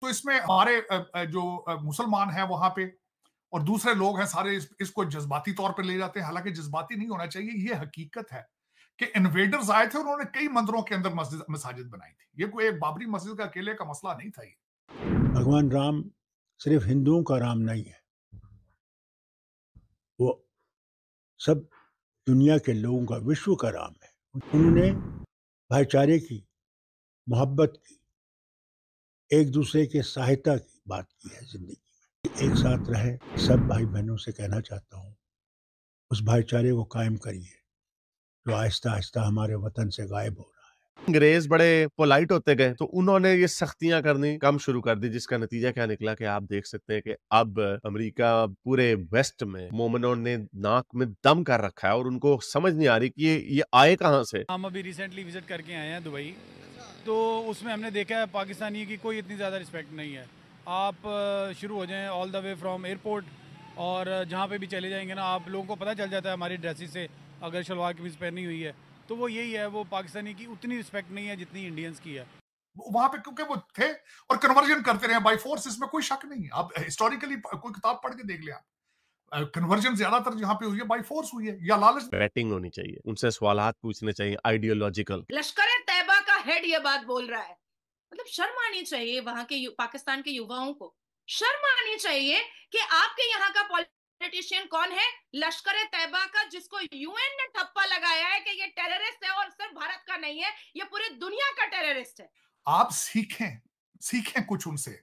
तो इसमें हमारे जो मुसलमान हैं वहां पे और दूसरे लोग हैं सारे इसको जज्बाती तौर पे ले जाते हैं, हालांकि जज्बाती नहीं होना चाहिए। ये हकीकत है कि इन्वेडर्स आए थे, उन्होंने कई मंदिरों के अंदर मस्जिद मसाजिद बनाई थी। ये कोई एक बाबरी मस्जिद का अकेले का मसला नहीं था। ये भगवान राम सिर्फ हिंदुओं का राम नहीं है, वो सब दुनिया के लोगों का, विश्व का राम है। उन्होंने भाईचारे की, मोहब्बत की, एक दूसरे के सहायता की बात की है जिंदगी में। एक साथ रहे, सब भाई बहनों से कहना चाहता हूँ, उस भाईचारे को कायम करिए जो आहिस्ता आहिस्ता हमारे वतन से गायब हो रहा है। अंग्रेज बड़े पोलाइट होते गए, तो उन्होंने ये सख्तियाँ करनी कम शुरू कर दी, जिसका नतीजा क्या निकला कि आप देख सकते हैं कि अब अमेरिका पूरे वेस्ट में मोमिनों ने नाक में दम कर रखा है और उनको समझ नहीं आ रही कि ये आए कहाँ से। हम अभी रिसेंटली विजिट करके आए हैं दुबई, तो उसमें हमने देखा है पाकिस्तानी की कोई इतनी ज़्यादा रिस्पेक्ट नहीं है। आप शुरू हो जाएं all the way from airport, और जहाँ पे भी चले जाएंगे ना, आप लोगों को पता चल जाता है हमारी ड्रेसेस से, अगर शलवार कमीज पहनी हुई है तो वो यही है, वो पाकिस्तानी की उतनी रिस्पेक्ट नहीं है जितनी इंडियंस की है। वहां पे क्योंकि वो थे और कन्वर्जन करते रहे बाई फोर्स, इसमें कोई शक नहीं है। आप हिस्टोरिकली कोई किताब पढ़ के देख ले आप, कन्वर्जन ज्यादातर जहां पे हुई है बाई फोर्स हुई है या लालच। बैटिंग होनी चाहिए, उनसे सवालात पूछने चाहिए आइडियोलॉजिकल। लश्कर ए तैयबा का हेड ये बात बोल रहा है, मतलब शर्म आनी चाहिए वहां के पाकिस्तान के युवाओं को। शर्म आनी चाहिए कि आपके यहाँ का पॉलिटिशियन कौन है, लश्कर ए तैयबा का, जिसको यूएन ने ठप्पा लगाया है कि ये टेररिस्ट है और सिर्फ भारत का नहीं है, ये पूरी दुनिया का टेररिस्ट है। आप सीखें, सीखें कुछ उनसे।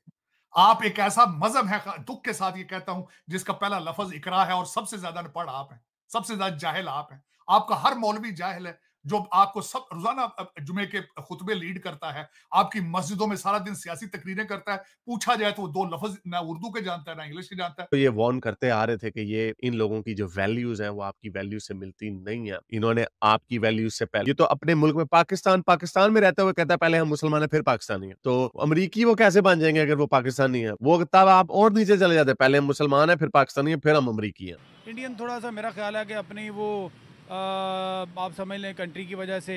आप एक ऐसा मजहब है, दुख के साथ ये कहता हूं, जिसका पहला लफ्ज इकरा है और सबसे ज्यादा अनपढ़ आप हैं, सबसे ज्यादा जाहिल आप हैं। आपका हर मौलवी जाहिल है जो आपको सब रोजाना जुमे के खुतबे लीड करता है, आपकी मस्जिदों में सारा दिन सियासी तकरीरें करता है। पूछा जाए तो वो दो लफ्ज ना उर्दू के जानता है ना इंग्लिश के जानता है। तो ये वार्न करते आ रहे थे कि ये इन लोगों की जो वैल्यूज हैं वो आपकी वैल्यूज से मिलती नहीं है। इन्होंने आपकी वैल्यूज से पहले, ये तो अपने मुल्क में पाकिस्तान में रहते हुए कहता है पहले हम मुसलमान हैं फिर पाकिस्तानी हैं। तो अमरीकी वो कैसे बन जाएंगे अगर वो पाकिस्तानी है? वो तब आप और नीचे चले जाते, पहले हम मुसलमान हैं फिर पाकिस्तानी हैं फिर हम अमरीकी हैं। इंडियन थोड़ा सा मेरा ख्याल है कि अपनी वो आप समझ लें कंट्री की वजह से,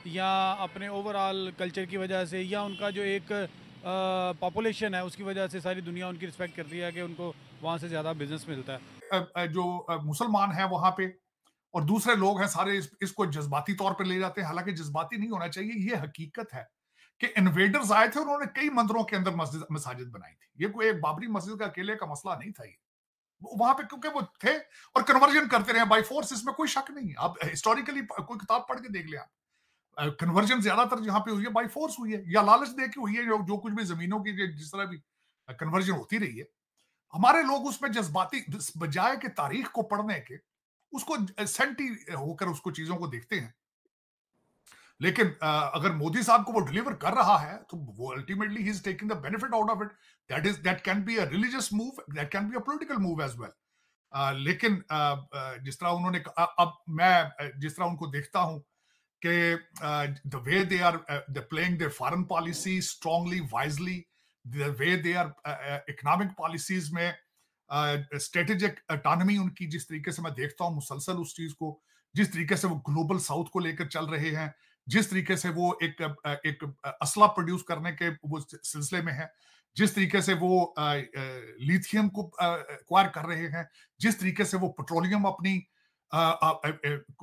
या अपने ओवरऑल कल्चर की वजह से, या उनका जो एक पॉपुलेशन है उसकी वजह से सारी दुनिया उनकी रिस्पेक्ट करती है कि उनको वहाँ से ज़्यादा बिजनेस मिलता है। जो मुसलमान हैं वहां पे और दूसरे लोग हैं सारे इसको जज्बाती तौर पे ले जाते हैं, हालांकि जज्बाती नहीं होना चाहिए। ये हकीकत है कि इन्वेडर्स आए थे, उन्होंने कई मंदिरों के अंदर मस्जिद मसाजिद बनाई थी। ये कोई एक बाबरी मस्जिद का अकेले का मसला नहीं था। ये वहां पे क्योंकि वो थे और कन्वर्जन करते रहे बाई फोर्स, इसमें कोई शक नहीं है। आप हिस्टोरिकली कोई किताब पढ़ के देख ले आप, कन्वर्जन ज्यादातर जहां पे हुई है बाई फोर्स हुई है या लालच दे के हुई है। जो कुछ भी जमीनों की जिस तरह भी कन्वर्जन होती रही है, हमारे लोग उसमें जज्बाती बजाय के तारीख को पढ़ने के उसको सेंटी होकर उसको चीजों को देखते हैं। लेकिन अगर मोदी साहब को वो डिलीवर कर रहा है तो वो ultimately he is taking the benefit out of it. That can be a religious move, that can be a political move as well. लेकिन जिस तरह उन्होंने अब मैं जिस तरह उनको देखता हूं कि the way they are they playing their foreign policy strongly wisely, the way they are economic policies में स्ट्रेटेजिक ऑटोनॉमी उनकी, जिस तरीके से मैं देखता हूं मुसलसल उस चीज को, जिस तरीके से वो ग्लोबल साउथ को लेकर चल रहे हैं, जिस तरीके से वो एक असला प्रोड्यूस करने के वो सिलसिले में है, जिस तरीके से वो लिथियम को एक्वायर कर रहे हैं, जिस तरीके से वो पेट्रोलियम अपनी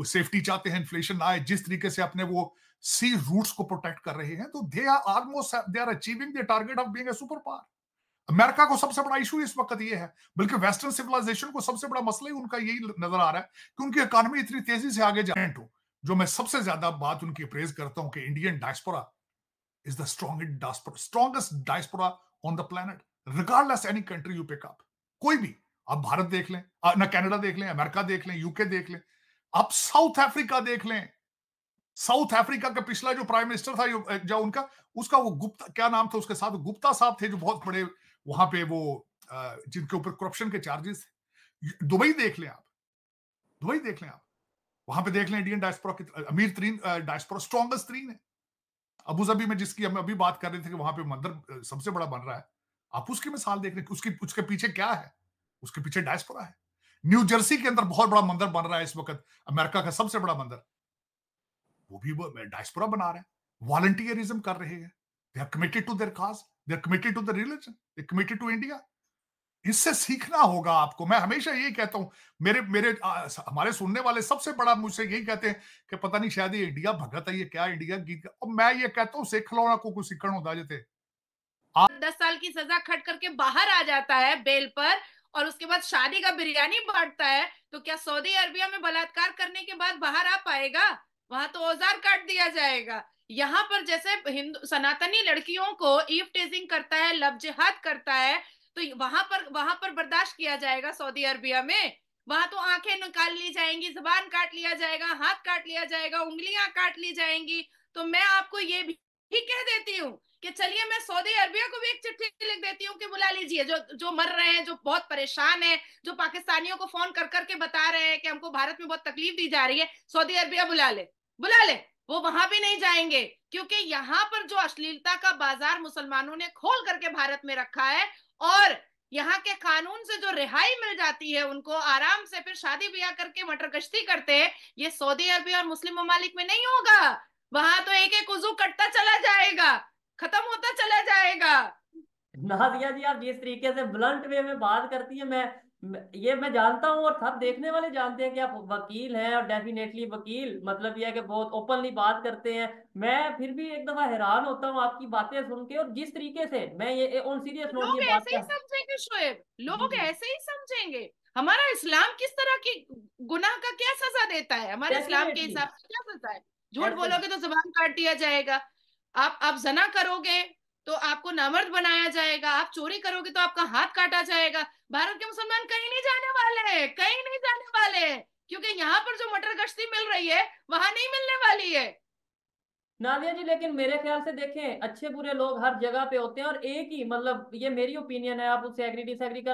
सेफ्टी चाहते हैं, इन्फ्लेशन ना आए, जिस तरीके से अपने वो सी रूट्स को प्रोटेक्ट कर रहे हैं, तो they are almost they are achieving the target of being a super power. America को सबसे बड़ा इशू इस वक्त ये है, बल्कि वेस्टर्न सिविलाइजेशन को सबसे बड़ा मसला ही उनका यही नजर आ रहा है कि उनकी इकोनॉमी इतनी तेजी से आगे जा रही है। जो मैं सबसे ज्यादा बात उनकी प्रेज करता हूं कि Indian diaspora is the strongest diaspora on the planet, regardless any country you pick up। कोई भी, आप भारत देख लें, ना कनाडा देख लें, अमेरिका देख लें, यूके देख लें, आप साउथ अफ्रीका देख लें। साउथ अफ्रीका का पिछला जो प्राइम मिनिस्टर था जो उनका, उसका वो गुप्ता क्या नाम था उसके साथ, गुप्ता साहब थे जो बहुत बड़े वहां पे वो जिनके ऊपर करप्शन के चार्जेस थे। दुबई देख लें आप, दुबई देख लें आप, वहां पे देख लें इंडियन डायस्पोरा की अमीर तरीन डायस्पोरा, स्ट्रॉन्गेस्ट तरीन है। अबू धाबी में जिसकी हम अभी बात कर रहे थे कि वहां पे मंदिर सबसे बड़ा बन रहा है, आप उसकी मिसाल देख रहे हैं, उसकी उसके पीछे क्या है, उसके पीछे डायस्पोरा है। न्यू जर्सी के अंदर बहुत बड़ा मंदिर बन रहा है इस वक्त, अमेरिका का सबसे बड़ा मंदिर, वो भी वो डायस्पोरा बना रहे हैं, वॉलंटियरिज्म कर रहे हैं, they are committed to their cause. They are committed to the religion, they committed to India. इससे सीखना होगा आपको। मैं हमेशा यही कहता हूं, मेरे मेरे हमारे सुनने वाले सबसे बड़ा मुझसे यही कहते हैं कि पता नहीं शायद ये इंडिया भगत है, ये क्या इंडिया गीत। और मैं ये कहता हूं सिख लो ना को सीखण होता जते 10 साल की सजा खट करके बाहर आ जाता है बेल पर, और उसके बाद शादी का बिरयानी बांटता है, तो क्या सऊदी अरबिया में बलात्कार करने के बाद बाहर आ पाएगा? वहां तो औजार काट दिया जाएगा। यहाँ पर जैसे हिंदू सनातनी लड़कियों को ईव टेजिंग करता है, लव जिहाद करता है, तो वहां पर बर्दाश्त किया जाएगा सऊदी अरबिया में? वहां तो आंखें निकाल ली जाएंगी, जुबान काट लिया जाएगा, हाथ काट लिया जाएगा, उंगलियां काट ली जाएंगी। तो मैं आपको ये भी कह देती हूँ कि चलिए मैं सऊदी अरबिया को भी एक चिट्ठी लिख देती हूँ कि बुला लीजिए, जो जो मर रहे हैं, जो बहुत परेशान है, जो पाकिस्तानियों को फोन कर करके बता रहे हैं कि हमको भारत में बहुत तकलीफ दी जा रही है, सऊदी अरबिया बुला ले, बुला ले। वो वहां भी नहीं जाएंगे, क्योंकि यहाँ पर जो अश्लीलता का बाजार मुसलमानों ने खोल करके भारत में रखा है, और यहाँ के कानून से जो रिहाई मिल जाती है उनको, आराम से फिर शादी ब्याह करके मटर गश्ती करते हैं, ये सऊदी अरबिया और मुस्लिम ममालिक में नहीं होगा। वहां तो एक एक उजू कटता चला जाएगा, खत्म होता चला जाएगा। नादिया जी, आप जिस तरीके से ब्लंट वे में बात करती है, ये मैं जानता हूँ और सब देखने वाले जानते हैं कि आप वकील हैं, और डेफिनेटली वकील मतलब ये है कि बहुत ओपनली बात करते हैं। मैं फिर भी एक दफा हैरान होता हूँ आपकी बातें सुन के, और जिस तरीके से मैं ये ऑन सीरियस नोट लोग ये बात ऐसे ही कर। समझेंगे शोएब, जी लोग जी। ऐसे ही समझेंगे। हमारा इस्लाम किस तरह की गुनाह का क्या सजा देता है? हमारे इस्लाम के डेफिनेटली। हिसाब से क्या सजा है? झूठ बोलोगे तो जुबान काट दिया जाएगा। आप जना करोगे तो आपको नामर्द बनाया जाएगा। आप चोरी करोगे तो आपका हाथ काटा जाएगा। भारत के मुसलमान कहीं नहीं जाने वाले हैं, कहीं नहीं जाने वाले हैं, क्योंकि यहाँ पर जो मटर गश्ती मिल रही है वहां नहीं मिलने वाली है। नादिया जी, लेकिन मेरे ख्याल से देखें, अच्छे बुरे लोग हर जगह पे होते हैं, और एक ही मतलब ये मेरी ओपिनियन है, आप उससे एग्री डिसएग्री कर